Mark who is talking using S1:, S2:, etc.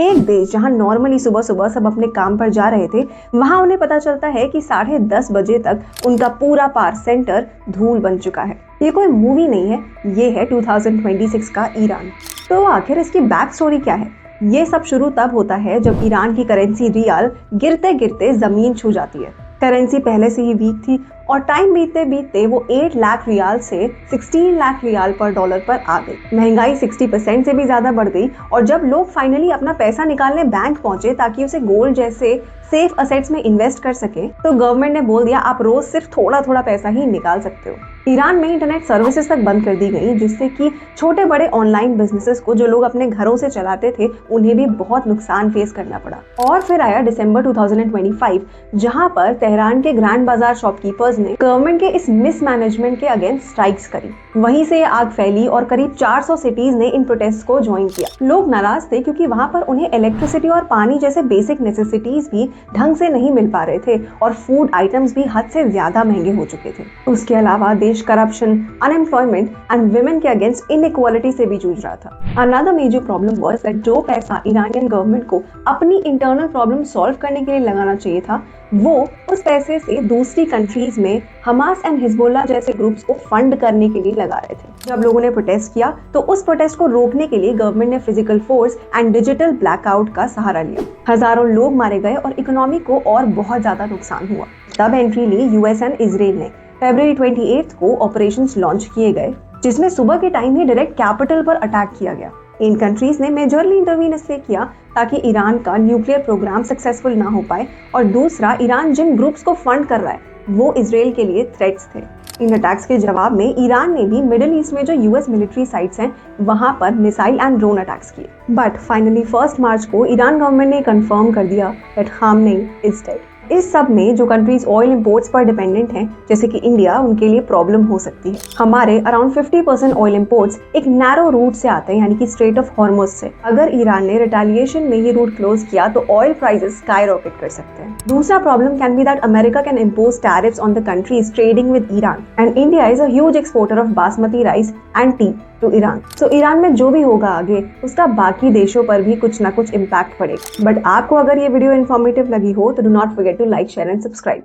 S1: एक देश जहां नॉर्मली सुबह सुबह सब अपने काम पर जा रहे थे, वहां उन्हें पता चलता है कि 10:30 बजे तक उनका पूरा पावर सेंटर धूल बन चुका है। ये कोई मूवी नहीं है, ये है 2026 का ईरान। तो आखिर इसकी बैक स्टोरी क्या है? ये सब शुरू तब होता है जब ईरान की करेंसी रियाल गिरते गिरते जमीन छू जाती है। करेंसी पहले से ही वीक थी और टाइम बीतते बीतते वो 8 लाख रियाल से 16 लाख रियाल पर डॉलर पर आ गई। महंगाई 60% से भी ज्यादा बढ़ गई और जब लोग फाइनली अपना पैसा निकालने बैंक पहुंचे ताकि उसे गोल्ड जैसे सेफ असेट्स में इन्वेस्ट कर सके, तो गवर्नमेंट ने बोल दिया आप रोज सिर्फ थोड़ा थोड़ा पैसा ही निकाल सकते हो। ईरान में इंटरनेट सर्विसेज तक बंद कर दी गई, जिससे कि छोटे बड़े ऑनलाइन बिजनेसेस को जो लोग अपने घरों से चलाते थे उन्हें भी बहुत नुकसान फेस करना पड़ा। और फिर आया दिसंबर 2025, जहां पर तेहरान के ग्रैंड बाजार शॉपकीपर्स ने गवर्नमेंट के इस मिसमैनेजमेंट के अगेंस्ट स्ट्राइक्स करी। वहीं से आग फैली और करीब 400 सिटीज ने इन प्रोटेस्ट को ज्वाइन किया। लोग नाराज थे क्योंकि वहां पर उन्हें इलेक्ट्रिसिटी और पानी जैसे बेसिक नेसेसिटीज भी ढंग से नहीं मिल पा रहे थे और फूड आइटम्स भी हद से ज्यादा महंगे हो चुके थे। उसके अलावा देश करप्शन, अनएम्प्लॉयमेंट एंड विमेन के अगेंस्ट इनइक्वालिटी से भी जूझ रहा था। Another major problem was that जो पैसा ईरानियन गवर्नमेंट को अपनी इंटरनल प्रॉब्लम सॉल्व करने के लिए लगाना चाहिए था, वो उस पैसे से दूसरी कंट्रीज में हमास एंड हिजबुल्लाह जैसे ग्रुप्स को फंड करने के लिए लगा रहे थे। जब लोगों ने प्रोटेस्ट किया तो उस प्रोटेस्ट को रोकने के लिए गवर्नमेंट ने physical force and digital blackout का सहारा लिया। हजारों लोग मारे गए और इकोनॉमी को और बहुत ज्यादा नुकसान हुआ। तब एंट्री ली यूएस एंड इजराइल ने। फरवरी 28 को ऑपरेशंस लॉन्च किए गए, जिसमें सुबह के टाइम ही डायरेक्ट कैपिटल पर अटैक किया गया। इन कंट्रीज ने मेजरली इंटरवीन इसलिए किया ताकि ईरान का न्यूक्लियर प्रोग्राम सक्सेसफुल ना हो पाए, और दूसरा, ईरान जिन ग्रुप्स को फंड कर रहा है वो इजराइल के लिए थ्रेट्स थे। इन अटैक्स के जवाब में ईरान ने भी मिडिल ईस्ट में जो यूएस मिलिट्री साइट्स हैं वहां पर मिसाइल एंड ड्रोन अटैक्स किए। बट फाइनली 1 मार्च को ईरान गवर्नमेंट ने कंफर्म कर दिया दैट खामनेई इज डेड। इस सब में जो कंट्रीज ऑयल इंपोर्ट्स पर डिपेंडेंट हैं, जैसे कि इंडिया, उनके लिए प्रॉब्लम हो सकती है। हमारे अराउंड 50% ऑयल इंपोर्ट्स एक नैरो रूट से आते हैं, यानी कि स्ट्रेट ऑफ हॉर्मुज से। अगर ईरान ने रिटेलिएशन में ये रूट क्लोज किया तो ऑयल प्राइसेस स्काईरॉकेट कर सकते हैं। दूसरा problem can be that America can impose tariffs on the countries trading with Iran, and India is a huge exporter of basmati rice and tea to Iran. तो Iran में जो भी होगा आगे, उसका बाकी देशों पर भी कुछ ना कुछ इम्पैक्ट पड़ेगा। बट आपको अगर ये वीडियो इन्फॉर्मेटिव लगी हो तो do not forget to like, share and subscribe.